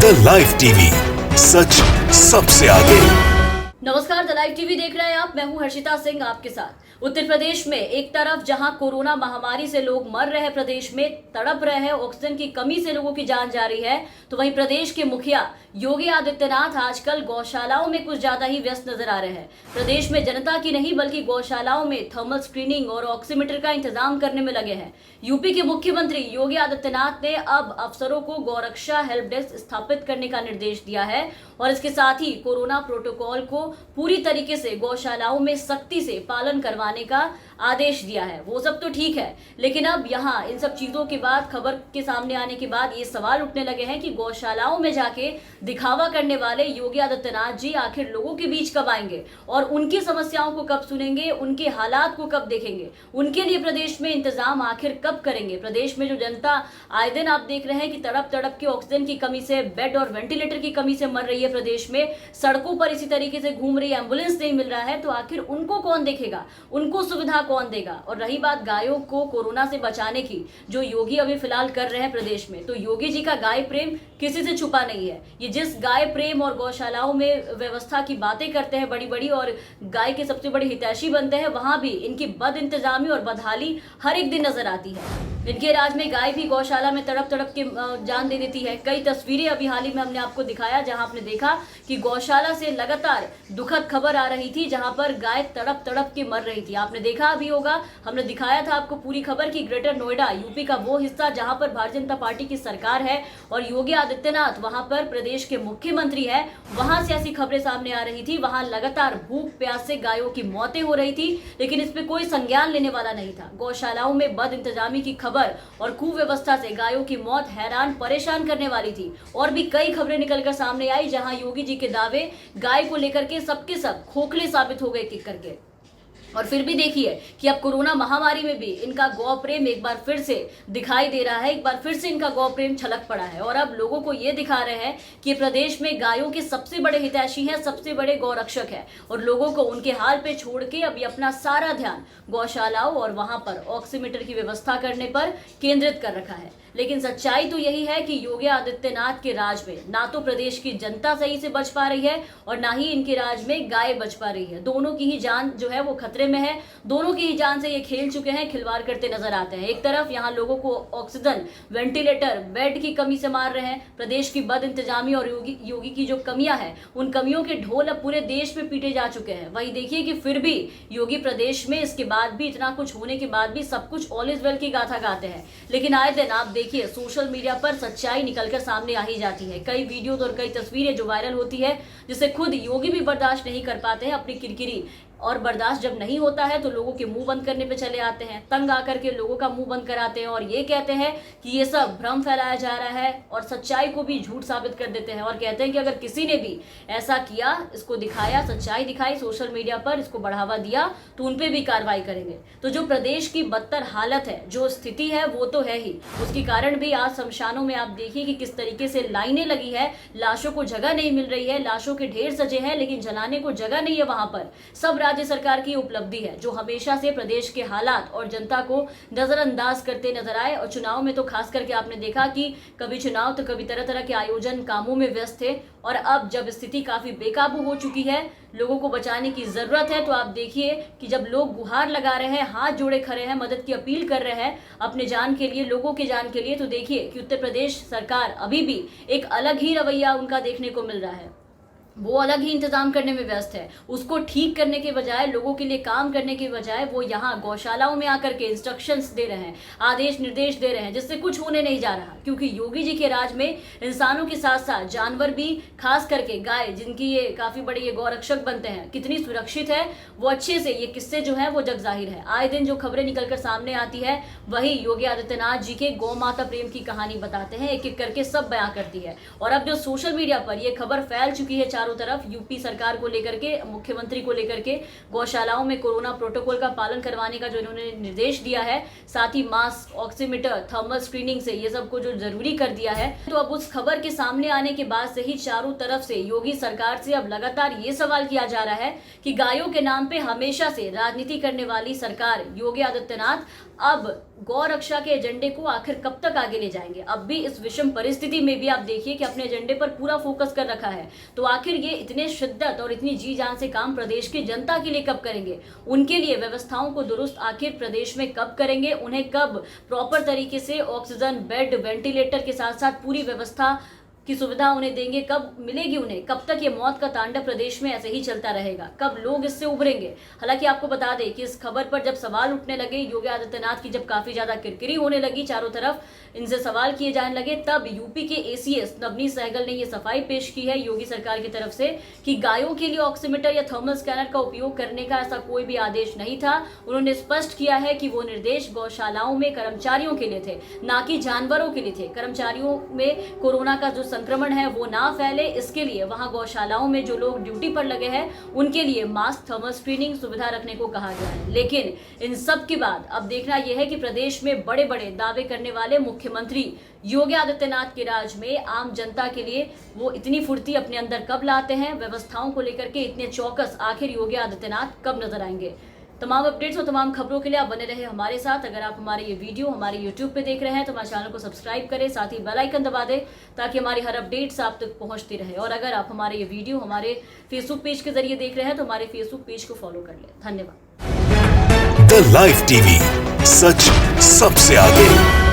The live TV, सच सबसे आगे। नमस्कार, द लाइव टीवी देख रहे हैं आप। मैं हूं हर्षिता सिंह आपके साथ। उत्तर प्रदेश में एक तरफ जहां कोरोना महामारी से लोग मर रहे हैं, प्रदेश में तड़प रहे हैं, ऑक्सीजन की कमी से लोगों की जान जा रही है, तो वहीं प्रदेश के मुखिया योगी आदित्यनाथ आजकल गौशालाओं में कुछ ज्यादा ही व्यस्त नजर आ रहे हैं। प्रदेश में जनता की नहीं बल्कि गौशालाओं में थर्मल स्क्रीनिंग और ऑक्सीमीटर का इंतजाम करने में लगे हैं। यूपी के मुख्यमंत्री योगी आदित्यनाथ ने अब अफसरों को गौरक्षा हेल्प डेस्क स्थापित करने का निर्देश दिया है और इसके साथ ही कोरोना प्रोटोकॉल को पूरी तरीके से गौशालाओं में सख्ती से पालन करवाने का आदेश दिया है। वो सब तो ठीक है, लेकिन अब यहाँ इन सब चीजों के बाद, खबर के सामने आने के बाद ये सवाल उठने लगे हैं कि गौशालाओं में जाके दिखावा करने वाले योगी आदित्यनाथ जी आखिर लोगों के बीच कब आएंगे और उनकी समस्याओं को कब सुनेंगे, उनके हालात को कब देखेंगे, उनके लिए प्रदेश में इंतजाम आखिर कब करेंगे। प्रदेश में जो जनता आए दिन आप देख रहे हैं कि तड़प तड़प के ऑक्सीजन की कमी से, बेड और वेंटिलेटर की कमी से मर रही है। प्रदेश में सड़कों पर इसी तरीके से घूम रही एम्बुलेंस नहीं मिल रहा है, तो आखिर उनको कौन देखेगा, उनको सुविधा कौन देगा। और रही बात गायों को कोरोना से बचाने की, जो योगी अभी फिलहाल कर रहे हैं प्रदेश में, तो योगी जी का गाय प्रेम किसी से छुपा नहीं है। ये जिस गाय प्रेम और गौशालाओं में व्यवस्था की बातें करते हैं बड़ी बड़ी और गाय के सबसे बड़े हितैषी बनते हैं, वहां भी इनकी बद इंतजामी और बदहाली हर एक दिन नजर आती है। इनके राज में गाय भी गौशाला में तड़प तड़प के जान दे देती है। कई तस्वीरें अभी हाल ही में हमने आपको दिखाया जहां आपने देखा कि गौशाला से लगातार दुखद खबर आ रही थी, जहां पर गाय तड़प तड़प के मर रही थी। आपने देखा भी होगा, हमने दिखाया था आपको पूरी खबर की ग्रेटर नोएडा, यूपी का वो हिस्सा जहां पर भारतीय जनता पार्टी की सरकार है और योगी आदित्यनाथ वहां पर प्रदेश के मुख्यमंत्री है, वहां से ऐसी खबरें सामने आ रही थी। वहां लगातार भूख प्यास से गायों की मौतें हो रही थी, लेकिन इस पे कोई संज्ञान लेने वाला नहीं था। गौशालाओं में बद इंतजामी की खबर और कुव्यवस्था से गायों की मौत हैरान परेशान करने वाली थी। और भी कई खबरें निकलकर सामने आई जहां योगी जी के दावे गाय को लेकर के सबके सब खोखले साबित हो गए किक करके। और फिर भी देखिए कि अब कोरोना महामारी में भी इनका गौ प्रेम एक बार फिर से दिखाई दे रहा है, एक बार फिर से इनका गौ प्रेम छलक पड़ा है और अब लोगों को ये दिखा रहे हैं कि प्रदेश में गायों के सबसे बड़े हितैषी हैं, सबसे बड़े गौरक्षक हैं और लोगों को उनके हाल पे छोड़ के अभी अपना सारा ध्यान गौशालाओं और वहां पर ऑक्सीमीटर की व्यवस्था करने पर केंद्रित कर रखा है। लेकिन सच्चाई तो यही है कि योगी आदित्यनाथ के राज में ना तो प्रदेश की जनता सही से बच पा रही है और ना ही इनके राज में गाय बच पा रही है। दोनों की ही जान जो है वो खतरे में है, दोनों की ही जान से ये खेल चुके हैं, खिलवाड़ करते नजर आते हैं। एक तरफ यहाँ लोगों को ऑक्सीजन, वेंटिलेटर, बेड की कमी से मार रहे हैं, प्रदेश की बद इंतजामी और योगी की जो कमियां हैं, उन कमियों के ढोल अब पूरे देश में पीटे जा चुके हैं। वही देखिए कि फिर भी योगी प्रदेश में इसके बाद भी, इतना कुछ होने के बाद भी सब कुछ ऑल इज वेल की गाथा गाते हैं। लेकिन आए दिन आप देखिए सोशल मीडिया पर सच्चाई निकलकर सामने आ ही जाती है। कई वीडियोस और कई तस्वीरें जो वायरल होती है, जिसे खुद योगी भी बर्दाश्त नहीं कर पाते हैं अपनी किरकिरी, और बर्दाश्त जब नहीं होता है तो लोगों के मुंह बंद करने पे चले आते हैं, तंग आकर के लोगों का मुंह बंद कराते हैं और ये कहते हैं कि ये सब भ्रम फैलाया जा रहा है और सच्चाई को भी झूठ साबित कर देते हैं और कहते हैं कि अगर किसी ने भी ऐसा किया, इसको दिखाया, सच्चाई दिखाई सोशल मीडिया पर, इसको बढ़ावा दिया, तो उन पे भी कार्रवाई करेंगे। तो जो प्रदेश की बदतर हालत है, जो स्थिति है, वो तो है ही। उसके कारण भी आज शमशानों में आप देखिए कि किस तरीके से लाइनें लगी है, लाशों को जगह नहीं मिल रही है, लाशों के ढेर सजे हैं लेकिन जलाने को जगह नहीं है। वहां पर सब राज्य सरकार की उपलब्धि है जो हमेशा से प्रदेश के हालात और जनता को नजरअंदाज करते नजर आए। और चुनाव में तो खास करके आपने देखा कि कभी चुनाव तो कभी तरह तरह के आयोजन कामों में व्यस्त थे और अब जब स्थिति काफी बेकाबू हो चुकी है, लोगों को बचाने की जरूरत है, तो आप देखिए कि जब लोग गुहार लगा रहे हैं, हाथ जोड़े खड़े हैं, मदद की अपील कर रहे हैं अपने जान के लिए, लोगों के जान के लिए, तो देखिए कि उत्तर प्रदेश सरकार अभी भी एक अलग ही रवैया उनका देखने को मिल रहा है। वो अलग ही इंतजाम करने में व्यस्त है। उसको ठीक करने के बजाय, लोगों के लिए काम करने के बजाय वो यहाँ गौशालाओं में आकर के इंस्ट्रक्शंस दे रहे हैं, आदेश निर्देश दे रहे हैं, जिससे कुछ होने नहीं जा रहा। क्योंकि योगी जी के राज में इंसानों के साथ साथ जानवर भी, खास करके गाय, जिनकी ये काफी बड़े ये गौरक्षक बनते हैं, कितनी सुरक्षित है वो अच्छे से ये किस्से जो है वो जग जाहिर है। आए दिन जो खबरें निकलकर सामने आती है वही योगी आदित्यनाथ जी के गौ माता प्रेम की कहानी बताते हैं, एक एक करके सब बयां करती है। और अब जो सोशल मीडिया पर ये खबर फैल चुकी है चारों तरफ, यूपी सरकार को लेकर के, मुख्यमंत्री को लेकर के, गौशालाओं में कोरोना प्रोटोकॉल का पालन करवाने का जो इन्होंने निर्देश दिया है, साथ ही मास्क, ऑक्सीमीटर, थर्मल स्क्रीनिंग से ये सब को जो जरूरी कर दिया है, तो अब उस खबर के सामने आने के बाद से ही चारों तरफ से योगी सरकार से अब लगातार ये सवाल किया जा रहा है कि गायों के नाम पे हमेशा से राजनीति करने वाली सरकार योगी आदित्यनाथ अब गौ रक्षा के एजेंडे को आखिर कब तक आगे ले जाएंगे? अब भी इस विषम परिस्थिति में भी आप देखिए कि अपने एजेंडे पर पूरा फोकस कर रखा है। तो आखिर ये इतने शिद्दत और इतनी जी जान से काम प्रदेश की जनता के लिए कब करेंगे? उनके लिए व्यवस्थाओं को दुरुस्त आखिर प्रदेश में कब करेंगे? उन्हें कब प्रॉपर तरीके से ऑक्सीजन, बेड, वेंटिलेटर के साथ साथ पूरी व्यवस्था की सुविधा उन्हें देंगे? कब मिलेगी उन्हें? कब तक ये मौत का तांडव प्रदेश में ऐसे ही चलता रहेगा? कब लोग इससे उभरेंगे? हालांकि आपको बता दें कि इस खबर पर जब सवाल उठने लगे, योगी आदित्यनाथ की जब काफी ज्यादा किरकिरी होने लगी, चारों तरफ इनसे सवाल किए जाने लगे, तब यूपी के एसीएस नवनीत सहगल ने ये सफाई पेश की है योगी सरकार की तरफ से कि गायों के लिए ऑक्सीमीटर या थर्मल स्कैनर का उपयोग करने का ऐसा कोई भी आदेश नहीं था। उन्होंने स्पष्ट किया है कि वो निर्देश गौशालाओं में कर्मचारियों के लिए थे, ना कि जानवरों के लिए थे। कर्मचारियों में कोरोना का जो संक्रमण है वो ना फैले, इसके लिए वहां गौशालाओं में जो लोग ड्यूटी पर लगे हैं उनके लिए मास्क, थर्मल स्क्रीनिंग सुविधा रखने को कहा गया है। लेकिन इन सब के बाद अब देखना यह है कि प्रदेश में बड़े बड़े दावे करने वाले मुख्यमंत्री योगी आदित्यनाथ के राज में आम जनता के लिए वो इतनी फुर्ती अपने अंदर कब लाते हैं? व्यवस्थाओं को लेकर के इतने चौकस आखिर योगी आदित्यनाथ कब नजर आएंगे? तमाम अपडेट्स और तमाम खबरों के लिए आप बने रहे हमारे साथ। अगर आप हमारे ये वीडियो हमारे YouTube पे देख रहे हैं तो हमारे चैनल को सब्सक्राइब करें, साथ ही बेल आइकन दबा दें ताकि हमारी हर अपडेट्स आप तक पहुंचती रहे। और अगर आप हमारे ये वीडियो हमारे फेसबुक पेज के जरिए देख रहे हैं तो हमारे फेसबुक पेज को फॉलो कर लें। धन्यवाद। द लाइव टीवी, सच सबसे आगे।